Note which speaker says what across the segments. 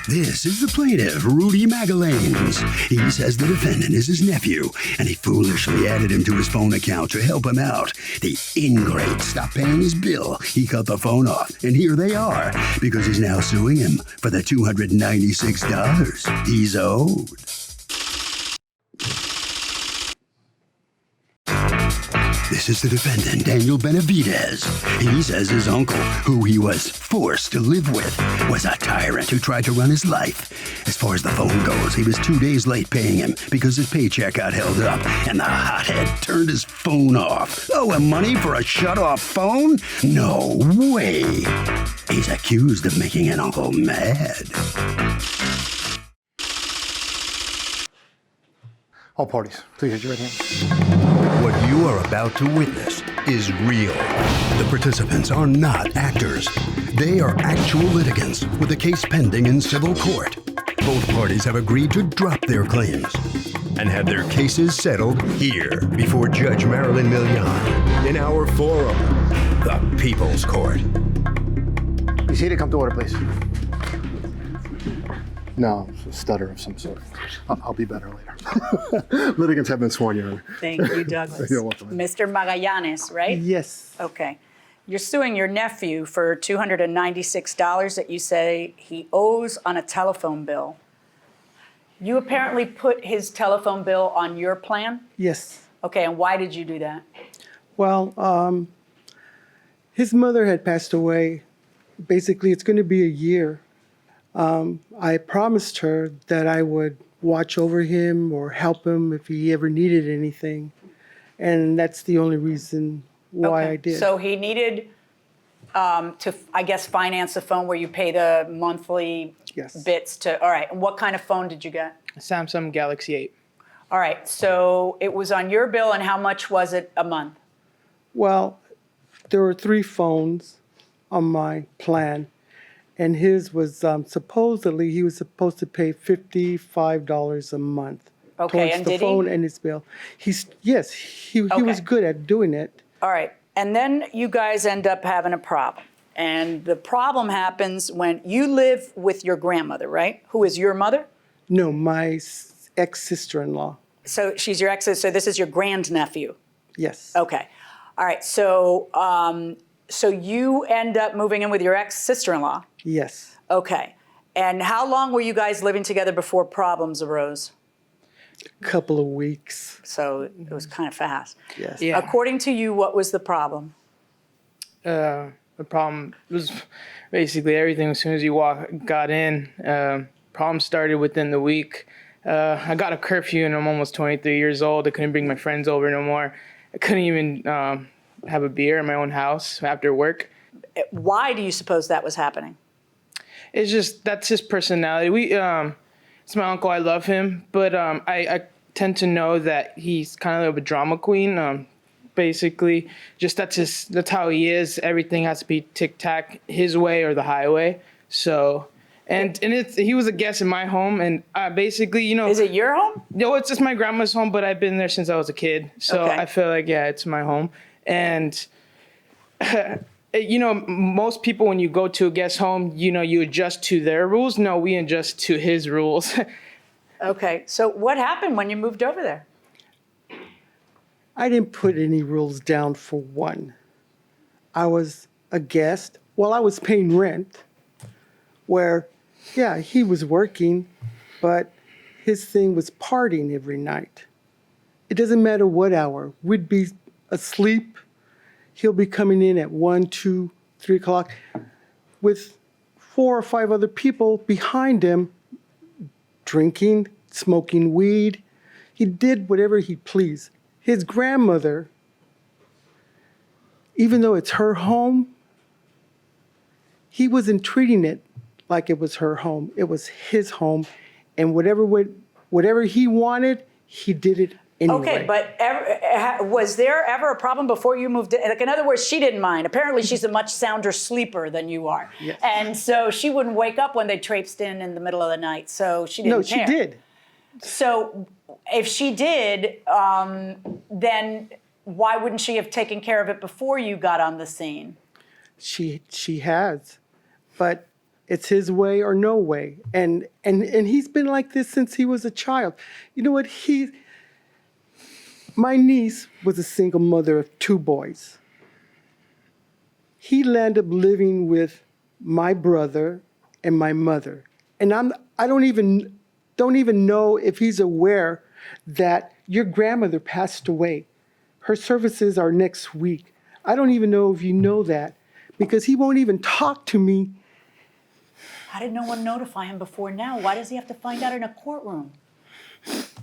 Speaker 1: This is the plaintiff, Rudy Magalanes. He says the defendant is his nephew, and he foolishly added him to his phone account to help him out. The ingrate stopped paying his bill. He cut the phone off, and here they are, because he's now suing him for the $296 he's owed. This is the defendant, Daniel Benavidez. He says his uncle, who he was forced to live with, was a tyrant who tried to run his life. As far as the phone goes, he was 2 days late paying him because his paycheck got held up, and the hothead turned his phone off. Oh, and money for a shut-off phone? No way. He's accused of making an uncle mad.
Speaker 2: All parties, please raise your right hand.
Speaker 1: What you are about to witness is real. The participants are not actors. They are actual litigants with a case pending in civil court. Both parties have agreed to drop their claims and have their cases settled here before Judge Marilyn Milian in our forum, the People's Court.
Speaker 2: Be seated, come to order, please. No, it's a stutter of some sort. I'll be better later. Litigants have been sworn, Your Honor.
Speaker 3: Thank you, Douglas.
Speaker 2: You're welcome.
Speaker 3: Mr. Magallanes, right?
Speaker 4: Yes.
Speaker 3: Okay. You're suing your nephew for $296 that you say he owes on a telephone bill. You apparently put his telephone bill on your plan?
Speaker 4: Yes.
Speaker 3: Okay, and why did you do that?
Speaker 4: Well, his mother had passed away. Basically, it's going to be a year. I promised her that I would watch over him or help him if he ever needed anything. And that's the only reason why I did.
Speaker 3: So he needed to, I guess, finance a phone where you pay the monthly bits to, all right. And what kind of phone did you get?
Speaker 5: Samsung Galaxy 8.
Speaker 3: All right, so it was on your bill, and how much was it a month?
Speaker 4: Well, there were 3 phones on my plan. And his was supposedly, he was supposed to pay $55 a month.
Speaker 3: Okay,
Speaker 4: towards
Speaker 3: and
Speaker 4: the
Speaker 3: did
Speaker 4: phone
Speaker 3: he?
Speaker 4: and his bill. He was good at doing it.
Speaker 3: All right, and then you guys end up having a problem. And the problem happens when you live with your grandmother, right? Who is your mother?
Speaker 4: No, my ex-sister-in-law.
Speaker 3: So she's your ex, so this is your grandnephew?
Speaker 4: Yes.
Speaker 3: Okay, all right, so so you end up moving in with your ex-sister-in-law?
Speaker 4: Yes.
Speaker 3: Okay. And how long were you guys living together before problems arose?
Speaker 4: A couple of weeks.
Speaker 3: So it was kind of fast.
Speaker 4: Yes.
Speaker 5: Yeah.
Speaker 3: According to you, what was the problem?
Speaker 5: The problem was basically everything. As soon as you got in, problem started within the week. I got a curfew and I'm almost 23 years old. I couldn't bring my friends over no more. I couldn't even have a beer in my own house after work.
Speaker 3: Why do you suppose that was happening?
Speaker 5: It's just, that's his personality. It's my uncle, I love him, but I tend to know that he's kind of a drama queen. Basically, just that's how he is. Everything has to be tic-tac, his way or the highway. So, and he was a guest in my home, and basically, you know.
Speaker 3: Is it your home?
Speaker 5: No, it's just my grandma's home, but I've been there since I was a kid. So
Speaker 3: Okay.
Speaker 5: I feel like, yeah, it's my home. And you know, most people, when you go to a guest home, you know, you adjust to their rules. No, we adjust to his rules.
Speaker 3: Okay, so what happened when you moved over there?
Speaker 4: I didn't put any rules down for one. I was a guest. Well, I was paying rent where, yeah, he was working, but his thing was partying every night. It doesn't matter what hour. We'd be asleep. He'll be coming in at 1, 2, 3 o'clock with 4 or 5 other people behind him, drinking, smoking weed. He did whatever he pleased. His grandmother, even though it's her home, he wasn't treating it like it was her home. It was his home, and whatever he wanted, he did it anyway.
Speaker 3: Okay, but was there ever a problem before you moved in? Like, in other words, she didn't mind. Apparently, she's a much sounder sleeper than you are.
Speaker 4: Yes.
Speaker 3: And so she wouldn't wake up when they traipsed in the middle of the night. So she didn't care.
Speaker 4: No, she did.
Speaker 3: So if she did, then why wouldn't she have taken care of it before you got on the scene?
Speaker 4: She has, but It's his way or no way. And he's been like this since he was a child. You know what? My niece was a single mother of 2 boys. He landed up living with my brother and my mother. And I don't even know if he's aware that your grandmother passed away. Her services are next week. I don't even know if you know that, because he won't even talk to me.
Speaker 3: How did no one notify him before now? Why does he have to find out in a courtroom?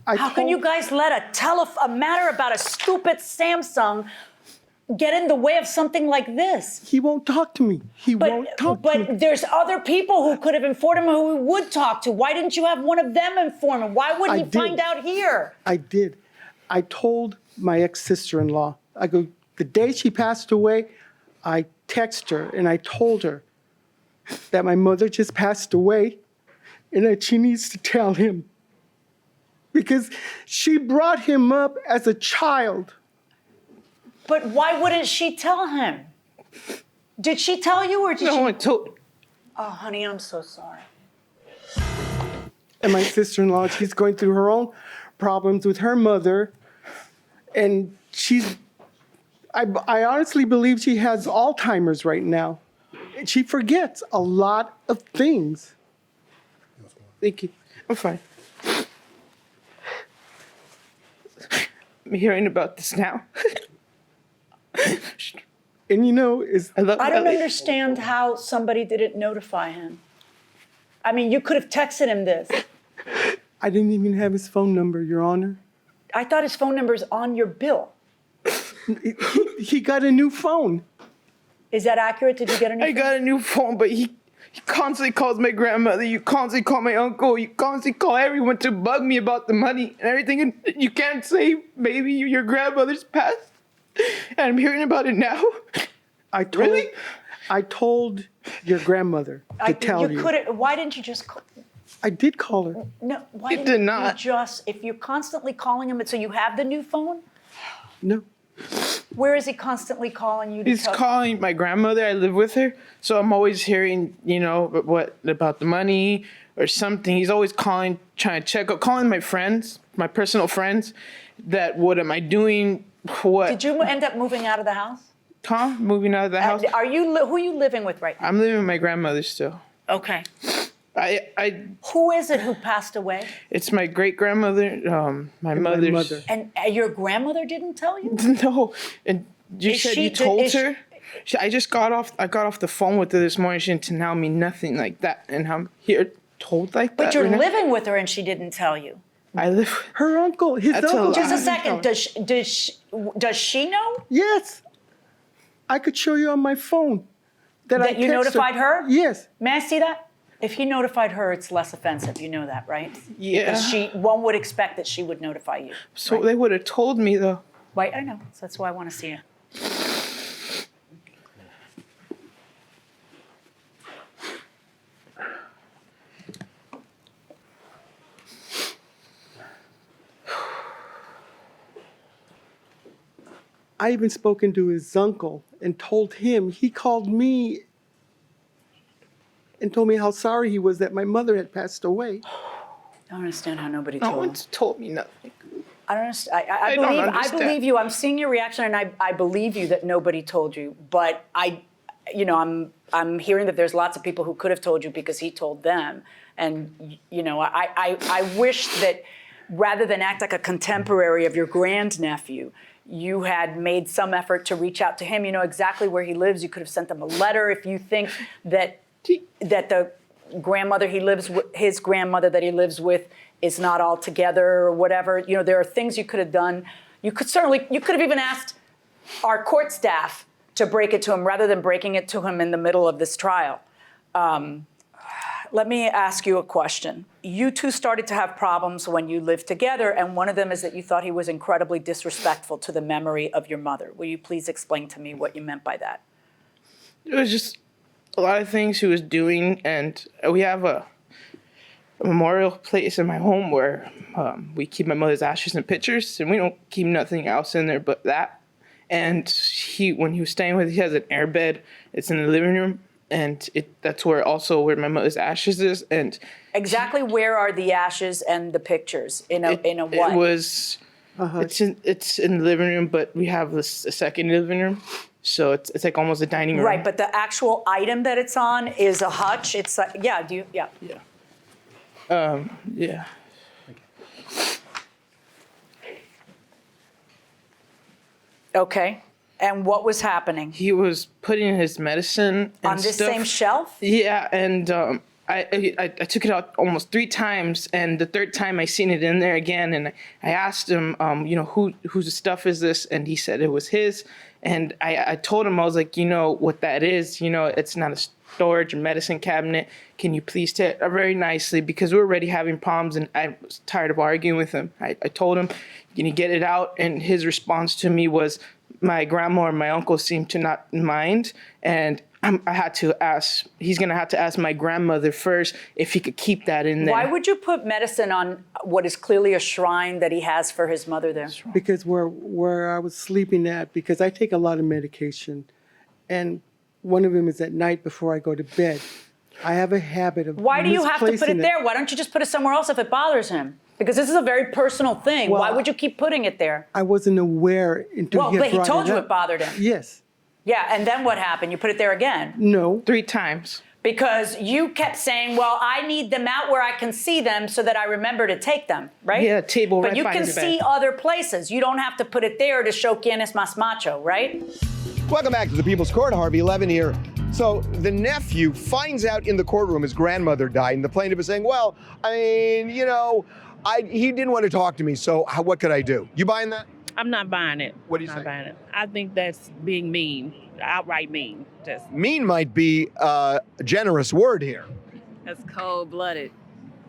Speaker 3: How can you guys let a matter about a stupid Samsung get in the way of something like this?
Speaker 4: He won't talk to me.
Speaker 3: But there's other people who could have informed him who he would talk to. Why didn't you have one of them inform him? Why wouldn't he find out here?
Speaker 4: I did. I told my ex-sister-in-law. I go, the day she passed away, I text her and I told her that my mother just passed away and that she needs to tell him. Because she brought him up as a child.
Speaker 3: But why wouldn't she tell him? Did she tell you or did
Speaker 5: No
Speaker 3: she?
Speaker 5: one told.
Speaker 3: Oh, honey, I'm so sorry.
Speaker 4: And my sister-in-law, she's going through her own problems with her mother. And I honestly believe she has Alzheimer's right now. And she forgets a lot of things.
Speaker 5: Thank you. I'm fine. I'm hearing about this now.
Speaker 4: And you know,
Speaker 3: I don't understand how somebody didn't notify him. I mean, you could have texted him this.
Speaker 4: I didn't even have his phone number, Your Honor.
Speaker 3: I thought his phone number's on your bill.
Speaker 4: He got a new phone.
Speaker 3: Is that accurate? Did you get a new phone?
Speaker 5: I got a new phone, but he constantly calls my grandmother. You constantly call my uncle. You constantly call everyone to bug me about the money and everything. And you can't say maybe your grandmother's passed. And I'm hearing about it now. Really?
Speaker 4: I told your grandmother to tell you.
Speaker 3: Why didn't you just call?
Speaker 4: I did call her.
Speaker 3: No, why
Speaker 5: You
Speaker 3: didn't
Speaker 5: did
Speaker 3: you
Speaker 5: not.
Speaker 3: just, if you're constantly calling him, so you have the new phone?
Speaker 4: No.
Speaker 3: Where is he constantly calling you to
Speaker 5: He's
Speaker 3: tell?
Speaker 5: calling my grandmother. I live with her. So I'm always hearing, what about the money or something. He's always calling, trying to check up, calling my friends, my personal friends, that what am I doing? What?
Speaker 3: Did you end up moving out of the house?
Speaker 5: Huh? Moving out of the house?
Speaker 3: Who are you living with right now?
Speaker 5: I'm living with my grandmother still.
Speaker 3: Okay.
Speaker 5: Who
Speaker 3: is it who passed away?
Speaker 5: It's my great grandmother, my mother's.
Speaker 4: mother.
Speaker 3: And your grandmother didn't tell you?
Speaker 5: No, and you said you told her. I got off the phone with her this morning. She didn't tell me nothing like that, and I'm here told like that.
Speaker 3: But you're
Speaker 5: right now?
Speaker 3: living with her, and she didn't tell you.
Speaker 5: I live.
Speaker 4: Her uncle, his
Speaker 5: That's
Speaker 4: uncle.
Speaker 3: Just a second. Does she know
Speaker 4: Yes. I could show you on my phone that I
Speaker 3: that you
Speaker 4: texted
Speaker 3: notified her?
Speaker 4: Yes.
Speaker 3: May I see that? If he notified her, it's less offensive. You know that, right?
Speaker 5: Yeah.
Speaker 3: Because one would expect that she would notify you.
Speaker 5: So
Speaker 3: right?
Speaker 5: they would have told me though.
Speaker 3: Right, I know. So that's why I want to see it.
Speaker 4: I even spoken to his uncle and told him, he called me and told me how sorry he was that my mother had passed away.
Speaker 3: I don't understand how nobody
Speaker 5: No
Speaker 3: told him.
Speaker 5: one's told me nothing.
Speaker 3: I don't understand.
Speaker 5: I don't
Speaker 3: I
Speaker 5: understand.
Speaker 3: believe you. I'm seeing your reaction, and I believe you that nobody told you. But I'm hearing that there's lots of people who could have told you because he told them. And I wish that rather than act like a contemporary of your grandnephew, you had made some effort to reach out to him. You know exactly where he lives. You could have sent him a letter if you think that the grandmother he lives with, his grandmother that he lives with, is not all together or whatever. There are things you could have done. You could have even asked our court staff to break it to him rather than breaking it to him in the middle of this trial. Let me ask you a question. You two started to have problems when you lived together, and one of them is that you thought he was incredibly disrespectful to the memory of your mother. Will you please explain to me what you meant by that?
Speaker 5: It was just a lot of things he was doing, and we have a memorial place in my home where we keep my mother's ashes and pictures, and we don't keep nothing else in there but that. And when he was staying with, he has an airbed. It's in the living room, and that's where my mother's ashes is. And
Speaker 3: Exactly where are the ashes and the pictures? In a what?
Speaker 5: It was. It's in the living room, but we have a second living room, so it's like almost a dining room.
Speaker 3: Right, but the actual item that it's on is a hutch. It's like, yeah.
Speaker 5: Yeah.
Speaker 3: Okay. And what was happening?
Speaker 5: He was putting his medicine and
Speaker 3: On this
Speaker 5: stuff.
Speaker 3: same shelf?
Speaker 5: Yeah, and I took it out almost 3 times, and the third time I seen it in there again, and I asked him, whose stuff is this? And he said it was his. And I told him, I was like, what that is, it's not a storage medicine cabinet. Can you please take it very nicely? Because we're already having problems, and I was tired of arguing with him. I told him, can you get it out? And his response to me was, my grandma or my uncle seemed to not mind, and I had to ask. He's gonna have to ask my grandmother first if he could keep that in there.
Speaker 3: Why would you put medicine on what is clearly a shrine that he has for his mother there?
Speaker 4: Because where I was sleeping at, because I take a lot of medication, and one of them is at night before I go to bed. I have a habit of
Speaker 3: Why do you have to put
Speaker 4: misplacing
Speaker 3: it there? Why don't you just put it somewhere else if it bothers him? Because this is a very personal thing.
Speaker 4: Well,
Speaker 3: Why would you keep putting it there?
Speaker 4: I wasn't aware until
Speaker 3: Well,
Speaker 4: he had
Speaker 3: but he
Speaker 4: brought
Speaker 3: told you
Speaker 4: up.
Speaker 3: it bothered him.
Speaker 4: Yes.
Speaker 3: Yeah, and then what happened? You put it there again.
Speaker 4: No.
Speaker 5: 3 times.
Speaker 3: Because you kept saying, well, I need them out where I can see them so that I remember to take them, right?
Speaker 5: Yeah, table
Speaker 3: But
Speaker 5: right
Speaker 3: you
Speaker 5: by
Speaker 3: can
Speaker 5: the bed.
Speaker 3: see other places. You don't have to put it there to show quien es más macho, right?
Speaker 6: Welcome back to the People's Court. Harvey Levin here. So the nephew finds out in the courtroom his grandmother died, and the plaintiff is saying, well, I mean, he didn't want to talk to me, so what could I do? You buying that?
Speaker 7: I'm not buying it.
Speaker 6: What do you
Speaker 7: Not
Speaker 6: think?
Speaker 7: buying it. I think that's being mean, outright mean.
Speaker 6: Mean might be a generous word here.
Speaker 7: That's cold-blooded,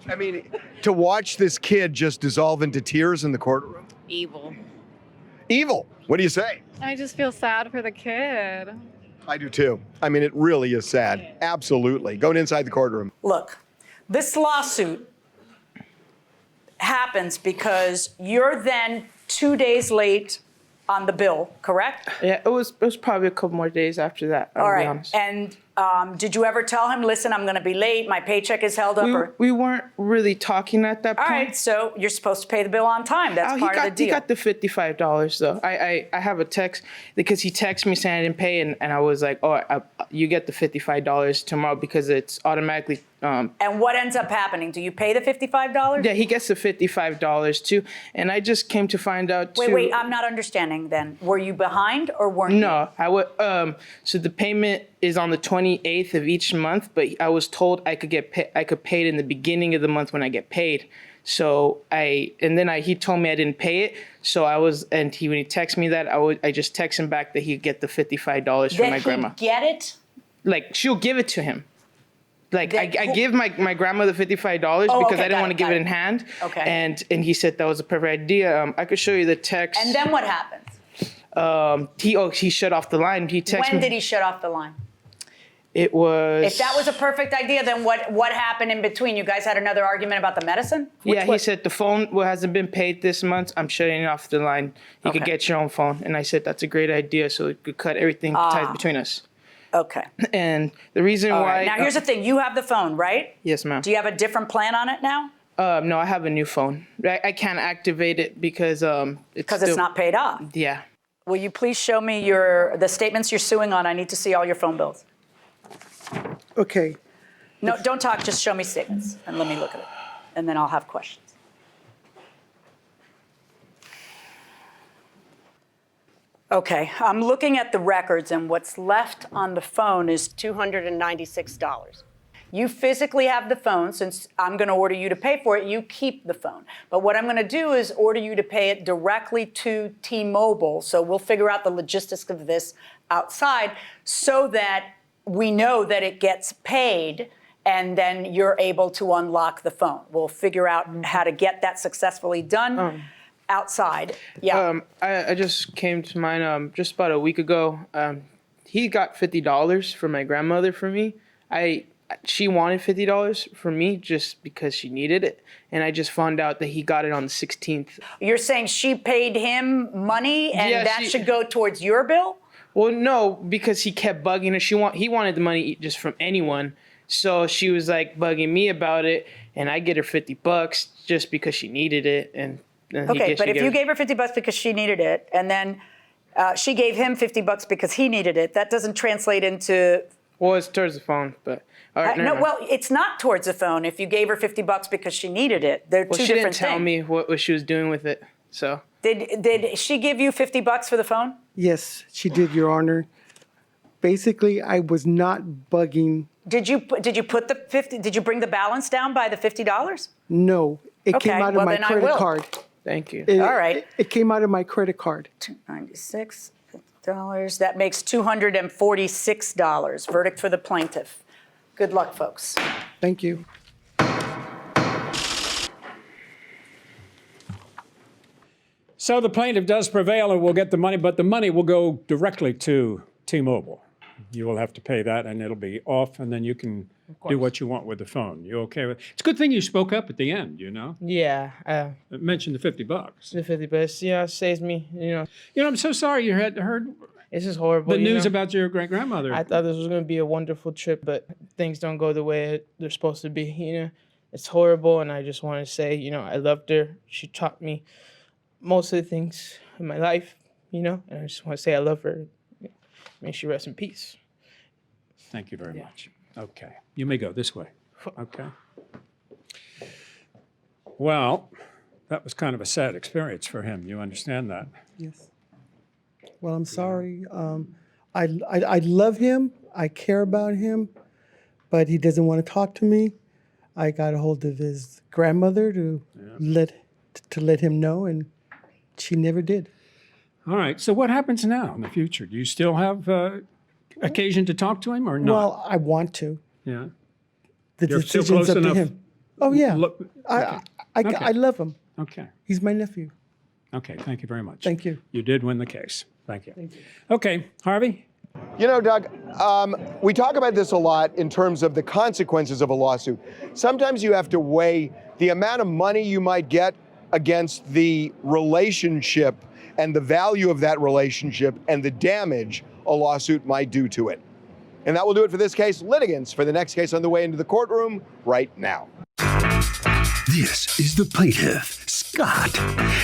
Speaker 6: I mean, to watch this kid just dissolve into tears in the courtroom.
Speaker 7: evil.
Speaker 6: Evil. What do you say?
Speaker 8: I just feel sad for the kid.
Speaker 6: I do too. I mean, it really is sad. Absolutely. Going inside the courtroom.
Speaker 3: Look, this lawsuit happens because you're then 2 days late on the bill, correct?
Speaker 5: Yeah, it was probably a couple more days after that. I'll
Speaker 3: All
Speaker 5: be
Speaker 3: right.
Speaker 5: honest.
Speaker 3: And did you ever tell him, listen, I'm going to be late, my paycheck is held up?
Speaker 5: We weren't really talking at that
Speaker 3: All
Speaker 5: point.
Speaker 3: right, so you're supposed to pay the bill on time. That's part of the deal.
Speaker 5: He got the $55 though. I have a text because he texted me saying I didn't pay, and I was like, you get the $55 tomorrow because it's automatically.
Speaker 3: And what ends up happening? Do you pay the $55?
Speaker 5: Yeah, he gets the $55 too, and I just came to find out too.
Speaker 3: Wait, I'm not understanding then. Were you behind or weren't you?
Speaker 5: No, I would. So the payment is on the 28th of each month, but I was told I could pay it in the beginning of the month when I get paid. So he told me I didn't pay it. So when he texted me that, I just text him back that he'd get the $55 from my grandma.
Speaker 3: Get it?
Speaker 5: Like she'll give it to him. Like I
Speaker 3: That-
Speaker 5: give my grandma the $55
Speaker 3: Oh,
Speaker 5: because
Speaker 3: okay,
Speaker 5: I didn't
Speaker 3: got
Speaker 5: want to
Speaker 3: it,
Speaker 5: give
Speaker 3: got
Speaker 5: it
Speaker 3: it.
Speaker 5: in hand.
Speaker 3: Okay.
Speaker 5: And he said that was a perfect idea. I could show you the text.
Speaker 3: And then what happens?
Speaker 5: He shut off the line. He texted me.
Speaker 3: When did he shut off the line?
Speaker 5: It was.
Speaker 3: If that was a perfect idea, then what happened in between? You guys had another argument about the medicine?
Speaker 5: He said the phone hasn't been paid this month. I'm shutting off the line. You could
Speaker 3: Okay.
Speaker 5: get your own phone. And I said that's a great idea, so it could cut everything ties between us.
Speaker 3: Okay.
Speaker 5: And the reason
Speaker 3: All
Speaker 5: why.
Speaker 3: right. Now, here's the thing. You have the phone, right?
Speaker 5: Yes, ma'am.
Speaker 3: Do you have a different plan on it now?
Speaker 5: No, I have a new phone. I can't activate it because
Speaker 3: Because it's not paid off.
Speaker 5: Yeah.
Speaker 3: Will you please show me the statements you're suing on? I need to see all your phone bills.
Speaker 4: Okay.
Speaker 3: No, don't talk. Just show me statements and let me look at it. And then I'll have questions. Okay, I'm looking at the records, and what's left on the phone is $296. You physically have the phone. Since I'm going to order you to pay for it, you keep the phone. But what I'm going to do is order you to pay it directly to T-Mobile. So we'll figure out the logistics of this outside so that we know that it gets paid, and then you're able to unlock the phone. We'll figure out how to get that successfully done outside. Yeah.
Speaker 5: I just came to mind just about a week ago. He got $50 from my grandmother for me. She wanted $50 from me just because she needed it, and I just found out that he got it on the 16th.
Speaker 3: You're saying she paid him money and
Speaker 5: Yeah,
Speaker 3: that
Speaker 5: she-
Speaker 3: should go towards your bill?
Speaker 5: Well, no, because he kept bugging her. He wanted the money just from anyone. So she was like bugging me about it, and I get her $50 just because she needed it. And
Speaker 3: Okay, but if you gave her $50 because she needed it, and then she gave him $50 because he needed it, that doesn't translate into.
Speaker 5: Well, it's towards the phone, but all right,
Speaker 3: No, well, it's not towards the phone. If you gave her $50 because she needed it, they're two different things.
Speaker 5: She didn't tell me what she was doing with it, so.
Speaker 3: Did she give you $50 for the phone?
Speaker 4: Yes, she did, Your Honor. Basically, I was not bugging.
Speaker 3: Did you put the 50? Did you bring the balance down by the $50?
Speaker 4: No, it
Speaker 3: Okay,
Speaker 4: came out of
Speaker 3: well,
Speaker 4: my
Speaker 3: then I
Speaker 4: credit
Speaker 3: will.
Speaker 4: card.
Speaker 5: Thank you.
Speaker 3: All right.
Speaker 4: It came out of my credit card.
Speaker 3: $296, $50. That makes $246. Verdict for the plaintiff. Good luck, folks.
Speaker 4: Thank you.
Speaker 9: So the plaintiff does prevail and will get the money, but the money will go directly to T-Mobile. You will have to pay that, and it'll be off, and then you can do what you want with the phone. You okay with it? It's a good thing you spoke up at the end, you know?
Speaker 5: Yeah.
Speaker 9: It mentioned the $50.
Speaker 5: The $50, yeah, saves me,
Speaker 9: You know, I'm so sorry you had heard
Speaker 5: It's just horrible.
Speaker 9: the news about your great-grandmother.
Speaker 5: I thought this was going to be a wonderful trip, but things don't go the way they're supposed to be, It's horrible, and I just want to say, I loved her. She taught me most of the things in my life, and I just want to say I love her. May she rest in peace.
Speaker 9: Thank you very much. Okay. You may go this way. Okay. Well, that was kind of a sad experience for him. You understand that?
Speaker 4: Yes. Well, I'm sorry. I love him. I care about him, but he doesn't want to talk to me. I got a hold of his grandmother to let him know, and she never did.
Speaker 9: All right. So what happens now in the future? Do you still have occasion to talk to him or not?
Speaker 4: Well, I want to.
Speaker 9: Yeah.
Speaker 4: The
Speaker 9: You're still
Speaker 4: decision's
Speaker 9: close
Speaker 4: up to
Speaker 9: enough.
Speaker 4: him. Oh yeah.
Speaker 9: Look, okay.
Speaker 4: I love him.
Speaker 9: Okay.
Speaker 4: He's my nephew.
Speaker 9: Okay. Thank you very much.
Speaker 4: Thank you.
Speaker 9: You did win the case. Thank you. Okay. Harvey?
Speaker 6: Doug, we talk about this a lot in terms of the consequences of a lawsuit. Sometimes you have to weigh the amount of money you might get against the relationship and the value of that relationship and the damage a lawsuit might do to it. And that will do it for this case. Litigants for the next case on the way into the courtroom right now.
Speaker 1: This is the plaintiff, Scott.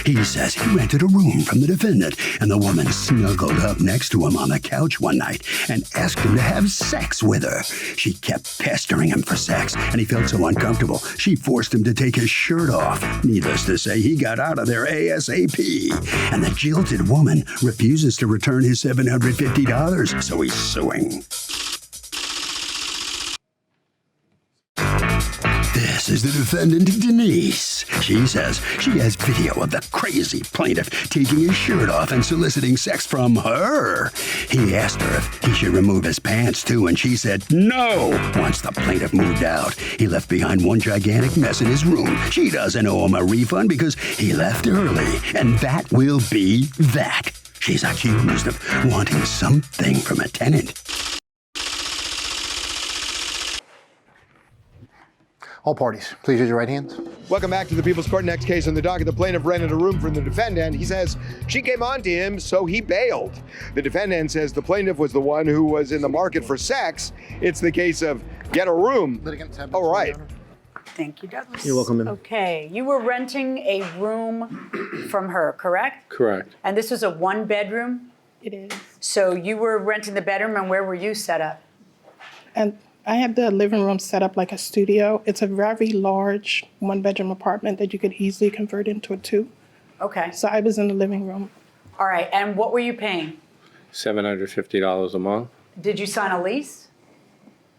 Speaker 1: He says he rented a room from the defendant, and the woman snuggled up next to him on the couch one night and asked him to have sex with her. She kept pestering him for sex, and he felt so uncomfortable, she forced him to take his shirt off. Needless to say, he got out of there ASAP. And the jilted woman refuses to return his $750, so he's suing. This is the defendant, Denise. She says she has video of the crazy plaintiff taking his shirt off and soliciting sex from her. He asked her if he should remove his pants too, and she said no. Once the plaintiff moved out, he left behind one gigantic mess in his room. She doesn't owe him a refund because he left early, and that will be that. She's accused of wanting something from a tenant.
Speaker 2: All parties, please use your right hands.
Speaker 6: Welcome back to the People's Court. Next case on the docket. The plaintiff rented a room from the defendant. He says she came on to him, so he bailed. The defendant says the plaintiff was the one who was in the market for sex. It's the case of get a room.
Speaker 2: Litigants have
Speaker 6: All right.
Speaker 3: Thank you, Douglas.
Speaker 2: You're welcome, ma'am.
Speaker 3: Okay, you were renting a room from her, correct?
Speaker 10: Correct.
Speaker 3: And this was a one-bedroom?
Speaker 8: It is.
Speaker 3: So you were renting the bedroom, and where were you set up?
Speaker 8: And I have the living room set up like a studio. It's a very large one-bedroom apartment that you could easily convert into a two.
Speaker 3: Okay.
Speaker 8: So I was in the living room.
Speaker 3: All right, and what were you paying?
Speaker 10: $750 a month?
Speaker 3: Did you sign a lease?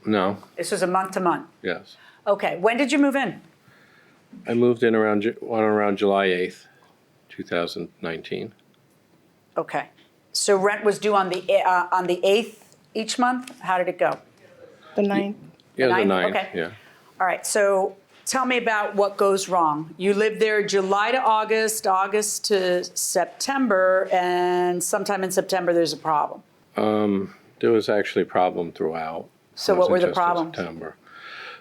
Speaker 10: No.
Speaker 3: This was a month-to-month.
Speaker 10: Yes.
Speaker 3: Okay, when did you move in?
Speaker 10: I moved in around July 8th, 2019.
Speaker 3: Okay. So rent was due on the 8th each month? How did it go?
Speaker 8: The 9th.
Speaker 10: Yeah, the 9th.
Speaker 3: Okay.
Speaker 10: Yeah.
Speaker 3: All right, so tell me about what goes wrong. You lived there July to August, August to September, and sometime in September there's a problem.
Speaker 10: There was actually a problem throughout.
Speaker 3: So
Speaker 10: It
Speaker 3: what were
Speaker 10: wasn't
Speaker 3: the
Speaker 10: just in
Speaker 3: problems?
Speaker 10: September.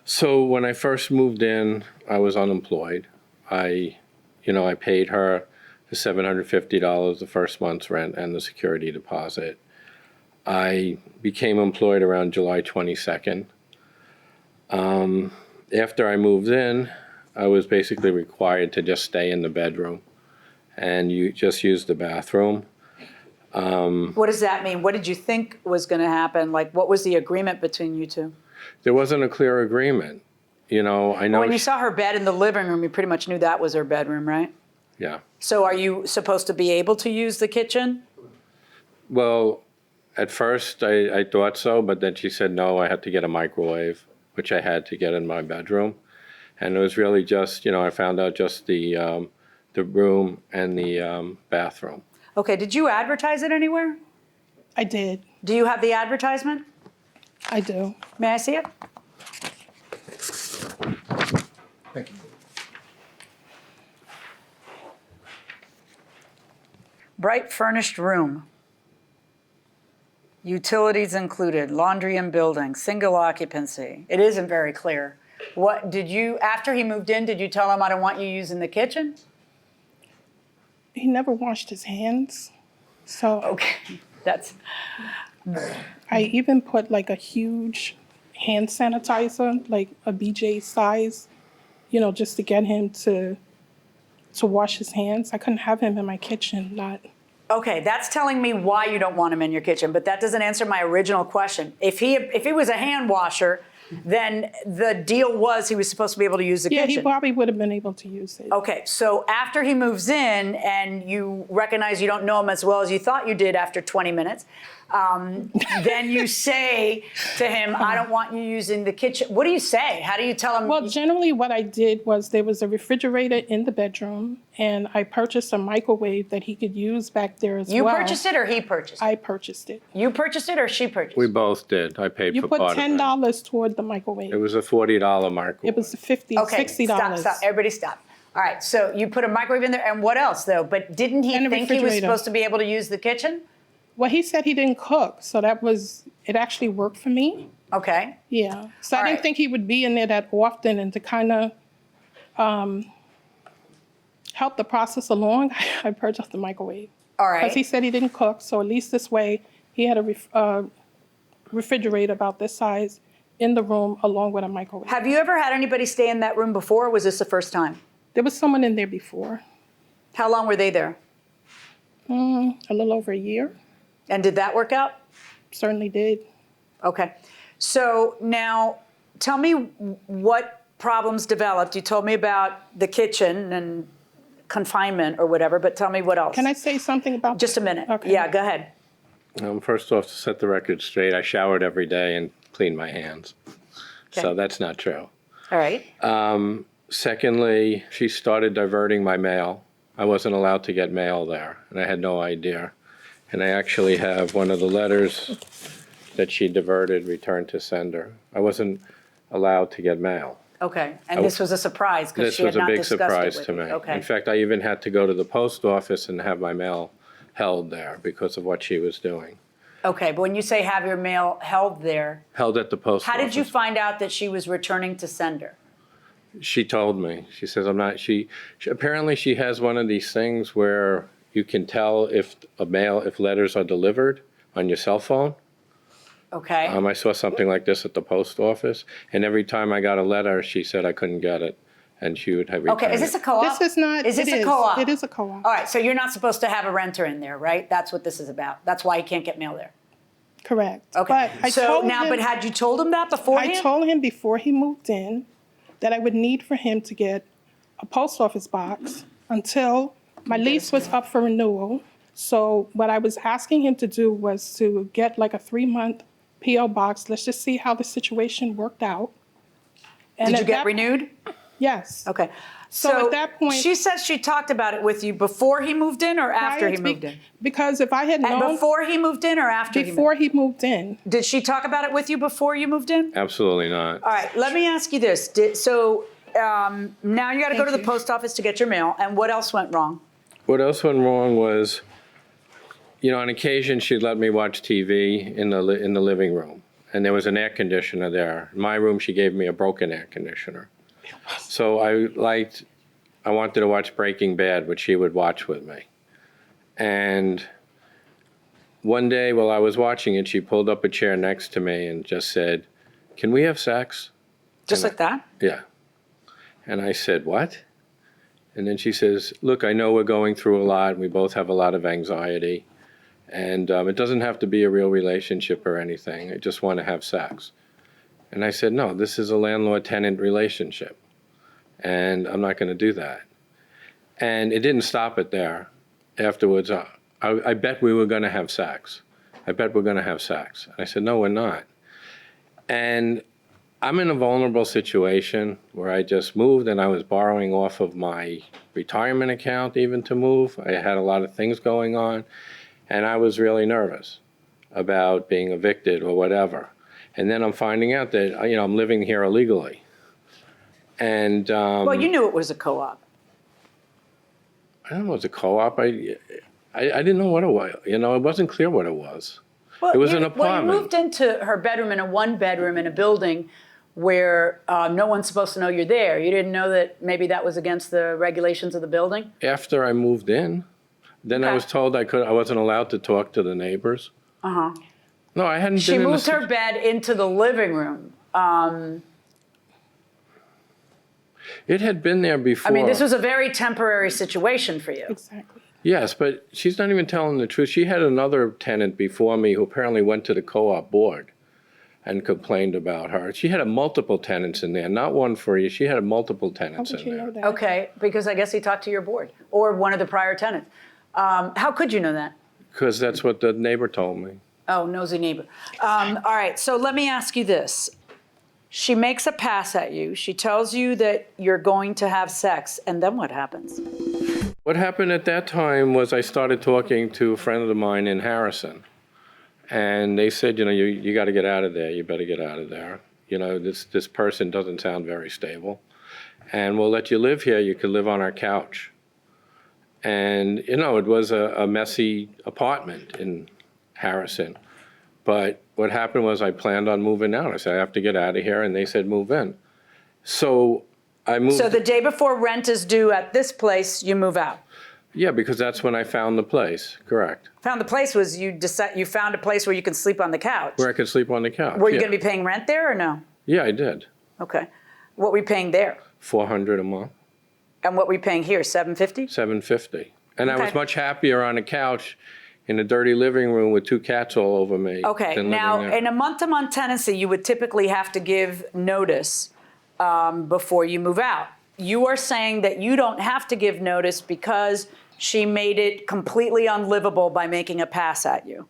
Speaker 10: So when I first moved in, I was unemployed. I paid her the $750 the first month's rent and the security deposit. I became employed around July 22nd. After I moved in, I was basically required to just stay in the bedroom and you just use the bathroom.
Speaker 3: What does that mean? What did you think was going to happen? Like, what was the agreement between you two?
Speaker 10: There wasn't a clear agreement. You know, I know.
Speaker 3: When you saw her bed in the living room, you pretty much knew that was her bedroom, right?
Speaker 10: Yeah.
Speaker 3: So are you supposed to be able to use the kitchen?
Speaker 10: Well, at first I thought so, but then she said no, I had to get a microwave, which I had to get in my bedroom. And it was really just, you know, I found out just the room and the bathroom.
Speaker 3: Okay, did you advertise it anywhere?
Speaker 8: I did.
Speaker 3: Do you have the advertisement?
Speaker 8: I do.
Speaker 3: May I see it?
Speaker 2: Thank you.
Speaker 3: Bright furnished room. Utilities included, laundry and building, single occupancy. It isn't very clear. What did you, after he moved in, did you tell him I don't want you using the kitchen?
Speaker 8: He never washed his hands. So
Speaker 3: Okay, that's,
Speaker 8: I even put like a huge hand sanitizer, like a BJ size, you know, just to get him to wash his hands. I couldn't have him in my kitchen, not.
Speaker 3: okay, that's telling me why you don't want him in your kitchen, but that doesn't answer my original question. If he was a hand washer, then the deal was he was supposed to be able to use the
Speaker 8: Yeah,
Speaker 3: kitchen.
Speaker 8: he probably would have been able to use it.
Speaker 3: Okay, so after he moves in and you recognize you don't know him as well as you thought you did after 20 minutes, then you say to him, I don't want you using the kitchen. What do you say? How do you tell him?
Speaker 8: Well, generally what I did was there was a refrigerator in the bedroom, and I purchased a microwave that he could use back there as
Speaker 3: You
Speaker 8: well.
Speaker 3: purchased it or he purchased it?
Speaker 8: I purchased it.
Speaker 3: You purchased it or she purchased
Speaker 10: We
Speaker 3: it?
Speaker 10: both did. I paid
Speaker 8: You
Speaker 10: for
Speaker 8: put
Speaker 10: part of it.
Speaker 8: $10 toward the microwave.
Speaker 10: It was a $40 microwave.
Speaker 8: It was $50,
Speaker 3: Okay,
Speaker 8: $60.
Speaker 3: stop. Everybody stop. All right, so you put a microwave in there, and what else, though? But didn't he
Speaker 8: And a
Speaker 3: think he was
Speaker 8: refrigerator.
Speaker 3: supposed to be able to use the kitchen?
Speaker 8: Well, he said he didn't cook, so it actually worked for me.
Speaker 3: Okay.
Speaker 8: Yeah. So
Speaker 3: All
Speaker 8: I didn't
Speaker 3: right.
Speaker 8: think he would be in there that often, and to kind of help the process along, I purchased the microwave.
Speaker 3: All right.
Speaker 8: Because he said he didn't cook, so at least this way he had a refrigerator about this size in the room along with a microwave.
Speaker 3: Have you ever had anybody stay in that room before, or was this the first time?
Speaker 8: There was someone in there before,
Speaker 3: How long were they there?
Speaker 8: a little over a year.
Speaker 3: And did that work out?
Speaker 8: Certainly did.
Speaker 3: Okay. So now tell me what problems developed. You told me about the kitchen and confinement or whatever, but tell me what else.
Speaker 8: Can I say something about
Speaker 3: Just a minute.
Speaker 8: Okay.
Speaker 3: Yeah, go ahead.
Speaker 10: First off, to set the record straight, I showered every day and cleaned my hands. So
Speaker 3: Okay.
Speaker 10: that's not true.
Speaker 3: All right.
Speaker 10: Secondly, she started diverting my mail. I wasn't allowed to get mail there, and I had no idea. And I actually have one of the letters that she diverted returned to sender. I wasn't allowed to get mail.
Speaker 3: Okay. And this was a surprise because
Speaker 10: This
Speaker 3: she had
Speaker 10: was a
Speaker 3: not
Speaker 10: big
Speaker 3: discussed it
Speaker 10: surprise
Speaker 3: with
Speaker 10: to
Speaker 3: you.
Speaker 10: me.
Speaker 3: Okay.
Speaker 10: In fact, I even had to go to the post office and have my mail held there because of what she was doing.
Speaker 3: Okay, but when you say have your mail held there,
Speaker 10: Held at the post
Speaker 3: how
Speaker 10: office.
Speaker 3: did you find out that she was returning to sender?
Speaker 10: She told me. She says, I'm not, she apparently she has one of these things where you can tell if letters are delivered on your cell phone.
Speaker 3: Okay.
Speaker 10: I saw something like this at the post office, and every time I got a letter, she said I couldn't get it, and she would have returned
Speaker 3: Okay, is this a co-op?
Speaker 8: This is not.
Speaker 3: Is this
Speaker 8: it
Speaker 3: a co-op?
Speaker 8: It is a co-op.
Speaker 3: All right, so you're not supposed to have a renter in there, right? That's what this is about. That's why you can't get mail there.
Speaker 8: Correct.
Speaker 3: Okay.
Speaker 8: But
Speaker 3: But had you told him that beforehand?
Speaker 8: I told him before he moved in that I would need for him to get a post office box until my lease was up for renewal. So what I was asking him to do was to get like a 3-month P.O. box. Let's just see how the situation worked out. And
Speaker 3: Did you
Speaker 8: at
Speaker 3: get
Speaker 8: that-
Speaker 3: renewed?
Speaker 8: Yes.
Speaker 3: Okay.
Speaker 8: So at that point-
Speaker 3: she says she talked about it with you before he moved in or after
Speaker 8: Prior
Speaker 3: he
Speaker 8: to
Speaker 3: moved in?
Speaker 8: Because if I had known
Speaker 3: Before he moved in or after
Speaker 8: before
Speaker 3: he moved
Speaker 8: he moved in,
Speaker 3: in? Did she talk about it with you before you moved in?
Speaker 10: Absolutely not.
Speaker 3: All right, let me ask you this. Now you got to go to the post office to get your mail, and what else went wrong?
Speaker 10: What else went wrong was, on occasion she'd let me watch TV in the living room, and there was an air conditioner there. In my room, she gave me a broken air conditioner. So I wanted to watch Breaking Bad, which she would watch with me. And one day while I was watching it, she pulled up a chair next to me and just said, "Can we have sex?"
Speaker 3: Just like that?
Speaker 10: Yeah. And I said, "What?" And then she says, "Look, I know we're going through a lot. We both have a lot of anxiety. And it doesn't have to be a real relationship or anything. I just want to have sex." And I said, "No, this is a landlord-tenant relationship. And I'm not going to do that." And it didn't stop it there. Afterwards, I bet we were going to have sex. I bet we're going to have sex. And I said, "No, we're not." And I'm in a vulnerable situation where I just moved and I was borrowing off of my retirement account even to move. I had a lot of things going on. And I was really nervous about being evicted or whatever. And then I'm finding out that, I'm living here illegally. And
Speaker 3: Well, you knew it was a co-op.
Speaker 10: I don't know, it was a co-op. I didn't know what it was. It wasn't clear what it was.
Speaker 3: Well,
Speaker 10: It was an
Speaker 3: Well,
Speaker 10: apartment.
Speaker 3: you moved into her bedroom in a one-bedroom in a building where no one's supposed to know you're there. You didn't know that maybe that was against the regulations of the building?
Speaker 10: After I moved in, then I
Speaker 3: Okay.
Speaker 10: was told I wasn't allowed to talk to the neighbors.
Speaker 3: Uh-huh.
Speaker 10: No, I hadn't
Speaker 3: She
Speaker 10: been in
Speaker 3: moved her bed into the living room.
Speaker 10: It had been there before.
Speaker 3: I mean, this was a very temporary situation for you.
Speaker 8: Exactly.
Speaker 10: Yes, but she's not even telling the truth. She had another tenant before me who apparently went to the co-op board and complained about her. She had multiple tenants in there, not one for you. She had multiple
Speaker 8: How
Speaker 10: tenants
Speaker 8: would
Speaker 10: in
Speaker 8: you
Speaker 10: there.
Speaker 8: know that?
Speaker 3: Okay, because I guess he talked to your board or one of the prior tenants. How could you know that?
Speaker 10: Because that's what the neighbor told me.
Speaker 3: Oh, nosy neighbor. All right, so let me ask you this. She makes a pass at you. She tells you that you're going to have sex, and then what happens?
Speaker 10: What happened at that time was I started talking to a friend of mine in Harrison. And they said, you got to get out of there. You better get out of there. This person doesn't sound very stable. And we'll let you live here. You can live on our couch. And, it was a messy apartment in Harrison. But what happened was I planned on moving out. I said, I have to get out of here. And they said, move in. So I moved.
Speaker 3: So the day before rent is due at this place, you move out.
Speaker 10: Yeah, because that's when I found the place. Correct.
Speaker 3: Found the place was you found a place where you can sleep on the couch.
Speaker 10: Where I could sleep on the couch.
Speaker 3: Were you
Speaker 10: yeah.
Speaker 3: going to be paying rent there or no?
Speaker 10: Yeah, I did.
Speaker 3: Okay. What were you paying there?
Speaker 10: $400 a month.
Speaker 3: And what were you paying here? $750?
Speaker 10: $750. And I
Speaker 3: Okay.
Speaker 10: was much happier on a couch in a dirty living room with two cats all over me.
Speaker 3: Okay.
Speaker 10: than
Speaker 3: Now,
Speaker 10: living there.
Speaker 3: in a month-to-month tenancy, you would typically have to give notice before you move out. You are saying that you don't have to give notice because she made it completely unlivable by making a pass at you.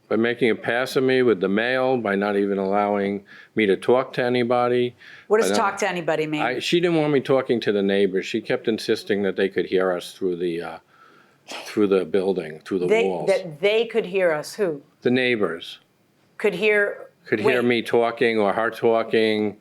Speaker 10: By making a pass at me with the mail, by not even allowing me to talk to anybody.
Speaker 3: What does
Speaker 10: by not-
Speaker 3: talk to anybody mean?
Speaker 10: She didn't want me talking to the neighbors. She kept insisting that they could hear us through the building, through the walls.
Speaker 3: That they could hear us. Who?
Speaker 10: The neighbors
Speaker 3: Could hear.
Speaker 10: could hear
Speaker 3: Wait.
Speaker 10: me talking or her talking.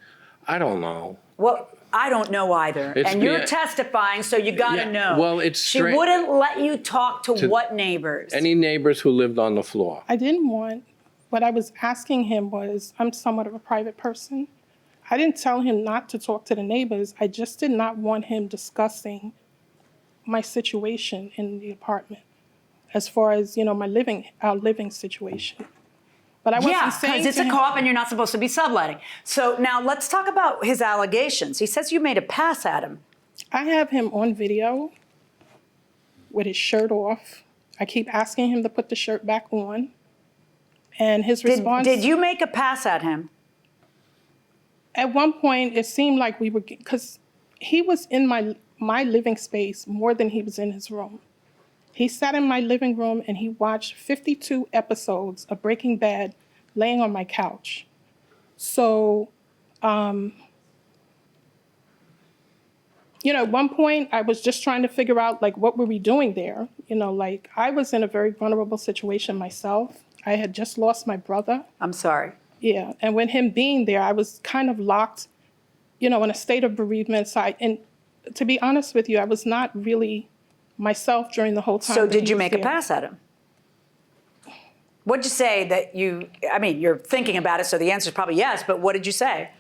Speaker 10: I don't know.
Speaker 3: Well, I don't know either.
Speaker 10: It's
Speaker 3: And you're
Speaker 10: me-
Speaker 3: testifying, so you got to
Speaker 10: Yeah,
Speaker 3: know.
Speaker 10: well, it's
Speaker 3: She
Speaker 10: stra-
Speaker 3: wouldn't let you talk to what neighbors?
Speaker 10: Any neighbors who lived on the floor.
Speaker 8: I didn't want, what I was asking him was, I'm somewhat of a private person. I didn't tell him not to talk to the neighbors. I just did not want him discussing my situation in the apartment as far as, our living situation. But I wasn't
Speaker 3: Yeah,
Speaker 8: saying
Speaker 3: because it's
Speaker 8: to
Speaker 3: a
Speaker 8: him-
Speaker 3: co-op and you're not supposed to be subletting. So now let's talk about his allegations. He says you made a pass at him.
Speaker 8: I have him on video with his shirt off. I keep asking him to put the shirt back on. And his response...
Speaker 3: Did you make a pass at him?
Speaker 8: At one point, it seemed like we were... Because he was in my living space more than he was in his room. He sat in my living room and he watched 52 episodes of Breaking Bad laying on my couch. So, at one point, I was just trying to figure out, what were we doing there? I was in a very vulnerable situation myself. I had just lost my brother.
Speaker 3: I'm sorry.
Speaker 8: Yeah, and with him being there, I was kind of locked, in a state of bereavement. And to be honest with you, I was not really myself during the whole time.
Speaker 3: So
Speaker 8: that
Speaker 3: did
Speaker 8: he
Speaker 3: you
Speaker 8: was
Speaker 3: make a
Speaker 8: there.
Speaker 3: pass at him? What'd you say that you're thinking about it, so the answer is probably yes, but what did you say?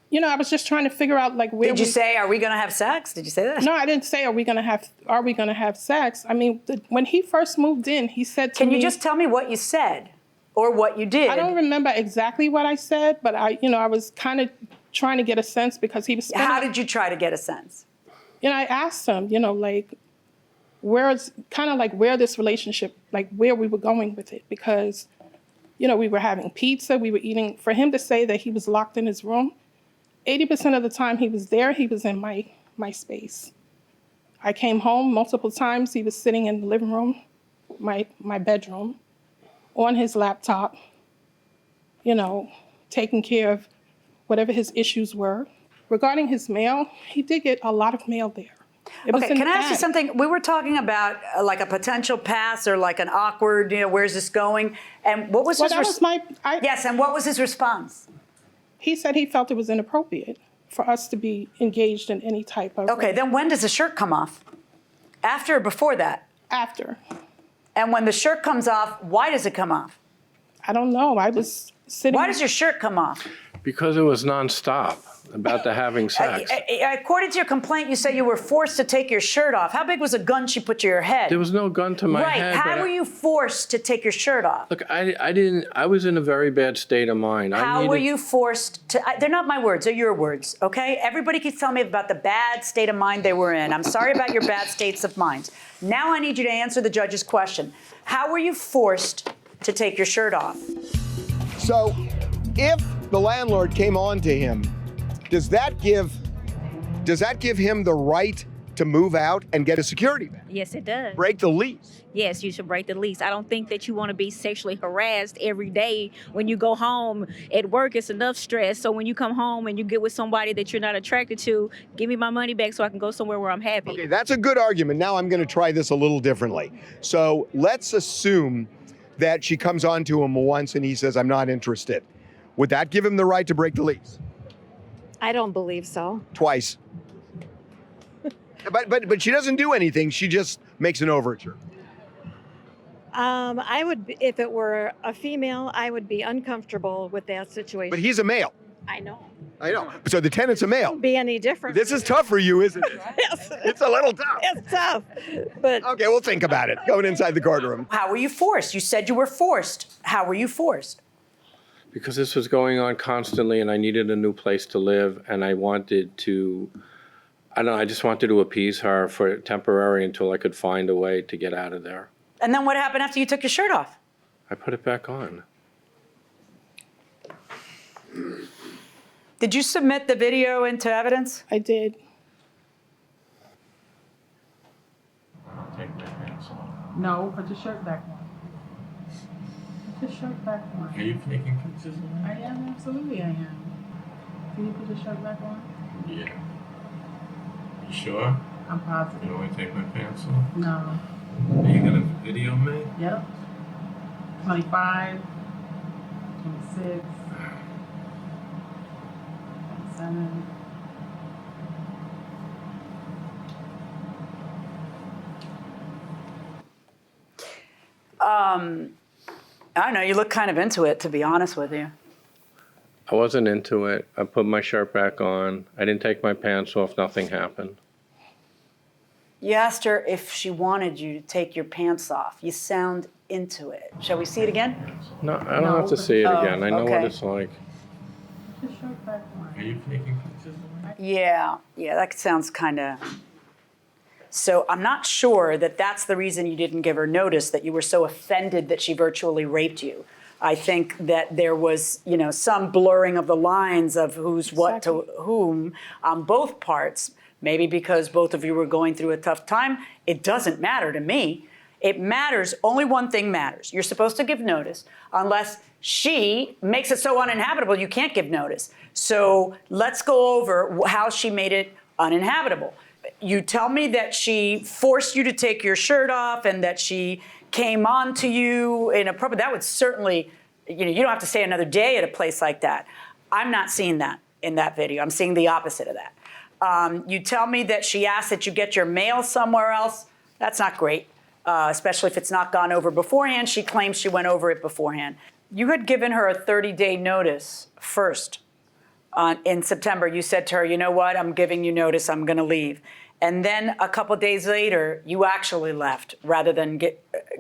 Speaker 8: you know, I was just trying to figure out like where.
Speaker 3: Did you say, "Are we going to have sex"? Did you say that?
Speaker 8: No, I didn't say, Are we gonna have sex? I mean, when he first moved in, he said to me.
Speaker 3: Can you just tell me what you said or what you did?
Speaker 8: I don't remember exactly what I said, but I was kind of trying to get a sense because he was.
Speaker 3: How did you try to get a sense?
Speaker 8: You know, I asked him, you know, like, where this relationship, like where we were going with it, because, you know, we were having pizza, we were eating. For him to say that he was locked in his room, 80% of the time he was there, he was in my space. I came home multiple times, he was sitting in the living room, my bedroom, on his laptop, you know, taking care of whatever his issues were. Regarding his mail, he did get a lot of mail there.
Speaker 3: Okay, can I ask you something? We were talking about like a potential pass or like an awkward, you know, where's this going? And what was his response? Yes, and what was his response?
Speaker 8: He said he felt it was inappropriate for us to be engaged in any type of.
Speaker 3: Okay, then when does the shirt come off? After or before that?
Speaker 8: After.
Speaker 3: And when the shirt comes off, why does it come off?
Speaker 8: I don't know. I was sitting.
Speaker 3: Why does your shirt come off?
Speaker 10: Because it was nonstop about the having sex.
Speaker 3: According to your complaint, you say you were forced to take your shirt off. How big was the gun she put to your head?
Speaker 10: There was no gun to my head.
Speaker 3: Right. How were you forced to take your shirt off?
Speaker 10: Look, I was in a very bad state of mind.
Speaker 3: How were you forced to? They're not my words, they're your words, okay? Everybody keeps telling me about the bad state of mind they were in. I'm sorry about your bad states of mind. Now I need you to answer the judge's question. How were you forced to take your shirt off?
Speaker 6: So, if the landlord came on to him, does that give him the right to move out and get a security badge?
Speaker 11: Yes, it does.
Speaker 6: Break the lease.
Speaker 11: Yes, you should break the lease. I don't think that you want to be sexually harassed every day when you go home. At work, it's enough stress. So when you come home and you get with somebody that you're not attracted to, give me my money back so I can go somewhere where I'm happy.
Speaker 6: Okay, that's a good argument. Now I'm going to try this a little differently. So let's assume that she comes on to him once and he says, I'm not interested. Would that give him the right to break the lease?
Speaker 12: I don't believe so.
Speaker 6: Twice. But she doesn't do anything. She just makes an overture.
Speaker 12: I would, if it were a female, I would be uncomfortable with that situation.
Speaker 6: But he's a male.
Speaker 12: I know.
Speaker 6: So the tenant's a male.
Speaker 12: Wouldn't be any different.
Speaker 6: This is tough for you, isn't it?
Speaker 12: Yes.
Speaker 6: It's a little tough.
Speaker 12: It's tough. But
Speaker 6: okay, we'll think about it. Going inside the courtroom.
Speaker 3: How were you forced? You said you were forced. How were you forced?
Speaker 10: Because this was going on constantly and I needed a new place to live and I wanted to, I just wanted to appease her for temporary until I could find a way to get out of there.
Speaker 3: And then what happened after you took your shirt off?
Speaker 10: I put it back on.
Speaker 3: Did you submit the video into evidence?
Speaker 8: I did.
Speaker 10: Take my pants off.
Speaker 7: No, put your shirt back on. Put your shirt back on.
Speaker 10: Are you taking pictures of me?
Speaker 7: I am, absolutely I am. Can you put your shirt back on?
Speaker 10: Yeah. You sure?
Speaker 7: I'm positive.
Speaker 10: You want me to take my pants off?
Speaker 7: No.
Speaker 10: Are you gonna video me?
Speaker 7: Yep. 25, 26, 27.
Speaker 3: I don't know, you look kind of into it, to be honest with you.
Speaker 10: I wasn't into it. I put my shirt back on. I didn't take my pants off. Nothing happened.
Speaker 3: You asked her if she wanted you to take your pants off. You sound into it. Shall we see it again?
Speaker 10: No, I don't have to see it again. I know what
Speaker 3: okay.
Speaker 10: it's like.
Speaker 7: Put your shirt back on.
Speaker 10: Are you taking pictures of me?
Speaker 3: Yeah, that sounds kind of... So I'm not sure that that's the reason you didn't give her notice, that you were so offended that she virtually raped you. I think that there was, some blurring of the lines of who's what to whom on both parts, maybe because both of you were going through a tough time. It doesn't matter to me. It matters, only one thing matters. You're supposed to give notice unless she makes it so uninhabitable you can't give notice. So let's go over how she made it uninhabitable. You tell me that she forced you to take your shirt off and that she came on to you inappropriate. That would certainly, you don't have to stay another day at a place like that. I'm not seeing that in that video. I'm seeing the opposite of that. You tell me that she asked that you get your mail somewhere else. That's not great, especially if it's not gone over beforehand. She claims she went over it beforehand. You had given her a 30-day notice first in September, you said to her, you know what, I'm giving you notice, I'm going to leave. And then a couple days later, you actually left rather than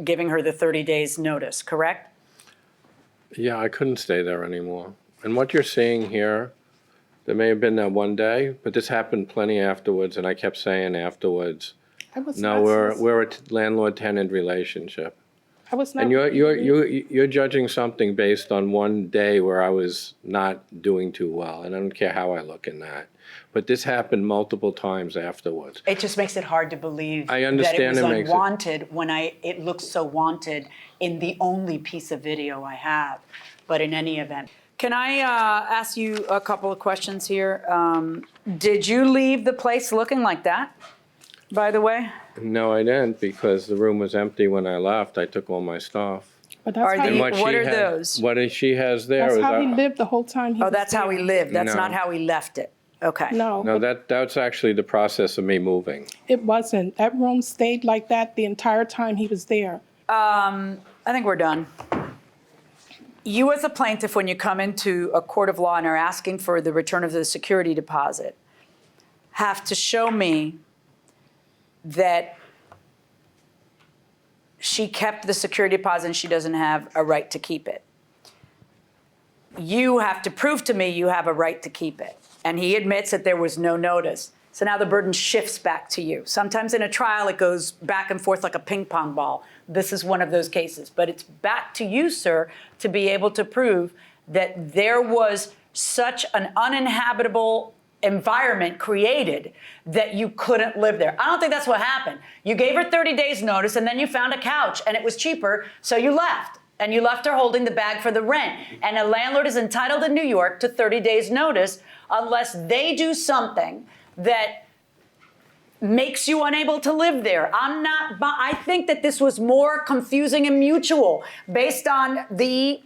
Speaker 3: giving her the 30 days notice, correct?
Speaker 10: Yeah, I couldn't stay there anymore. And what you're seeing here, there may have been that one day, but this happened plenty afterwards, and I kept saying afterwards, no, we're a landlord-tenant relationship.
Speaker 8: I was not.
Speaker 10: And you're judging something based on one day where I was not doing too well, and I don't care how I look in that. But this happened multiple times afterwards.
Speaker 3: It just makes it hard to believe
Speaker 10: I understand
Speaker 3: that it was
Speaker 10: it makes
Speaker 3: unwanted when it looks so wanted in the only piece of video I have. But in any event, can I ask you a couple of questions here? Did you leave the place looking like that, by the way?
Speaker 10: No, I didn't, because the room was empty when I left. I took all my stuff.
Speaker 8: But that's how
Speaker 3: what are those?
Speaker 10: What she has there
Speaker 8: That's
Speaker 10: is
Speaker 8: how he lived the whole time he was
Speaker 3: that's how he
Speaker 8: there.
Speaker 3: lived. That's
Speaker 10: No.
Speaker 3: not how he left it. Okay.
Speaker 10: No, that's actually the process of me moving.
Speaker 8: It wasn't. That room stayed like that the entire time he was there.
Speaker 3: I think we're done. You as a plaintiff, when you come into a court of law and are asking for the return of the security deposit, have to show me that she kept the security deposit and she doesn't have a right to keep it. You have to prove to me you have a right to keep it. And he admits that there was no notice. So now the burden shifts back to you. Sometimes in a trial, it goes back and forth like a ping pong ball. This is one of those cases. But it's back to you, sir, to be able to prove that there was such an uninhabitable environment created that you couldn't live there. I don't think that's what happened. You gave her 30 days notice and then you found a couch and it was cheaper, so you left. And you left her holding the bag for the rent. And a landlord is entitled in New York to 30 days notice unless they do something that makes you unable to live there. I think that this was more confusing and mutual based on the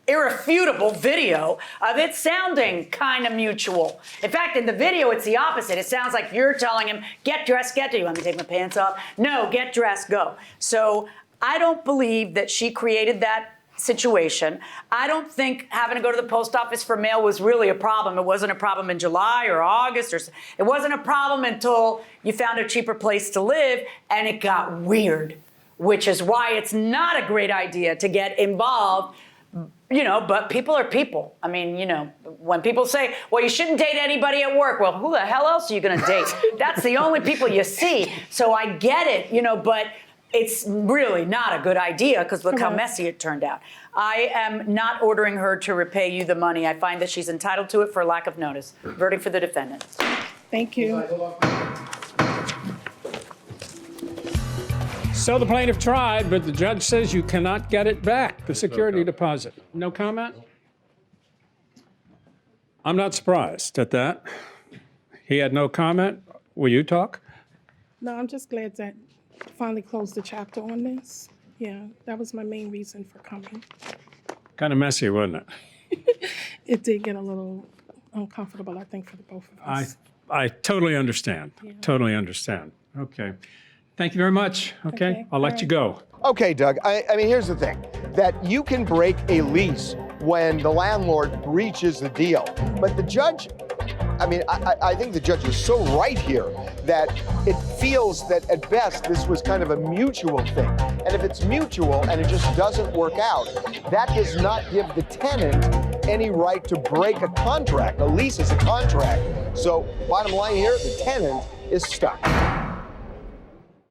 Speaker 3: irrefutable video of it sounding kind of mutual. In fact, in the video, it's the opposite. It sounds like you're telling him, get dressed, get to you. Want me to take my pants off? No, get dressed, go. So I don't believe that she created that situation. I don't think having to go to the post office for mail was really a problem. It wasn't a problem in July or August, or it wasn't a problem until you found a cheaper place to live and it got weird, which is why it's not a great idea to get involved. You know, but people are people. I mean, you know, when people say, well, you shouldn't date anybody at work. Well, who the hell else are you going to date? That's the only people you see. So I get it, you know, but it's really not a good idea because look how messy it turned out. I am not ordering her to repay you the money. I find that she's entitled to it for lack of notice. Verdict for the defendant.
Speaker 8: Thank you.
Speaker 9: So the plaintiff tried, but the judge says you cannot get it back, the security deposit. No comment? I'm not surprised at that. He had no comment. Will you talk?
Speaker 8: No, I'm just glad that finally closed the chapter on this. Yeah, that was my main reason for coming.
Speaker 9: Kind of messy, wasn't it?
Speaker 8: It did get a little uncomfortable, I think, for the both of us.
Speaker 9: I totally understand. Yeah. Totally understand. Okay. Thank you very much. Okay. I'll let you go.
Speaker 6: Okay, Doug, I mean, here's the thing, that you can break a lease when the landlord breaches the deal. But the judge, I mean, I think the judge is so right here that it feels that at best this was kind of a mutual thing. And if it's mutual and it just doesn't work out, that does not give the tenant any right to break a contract. A lease is a contract. So bottom line here, the tenant is stuck.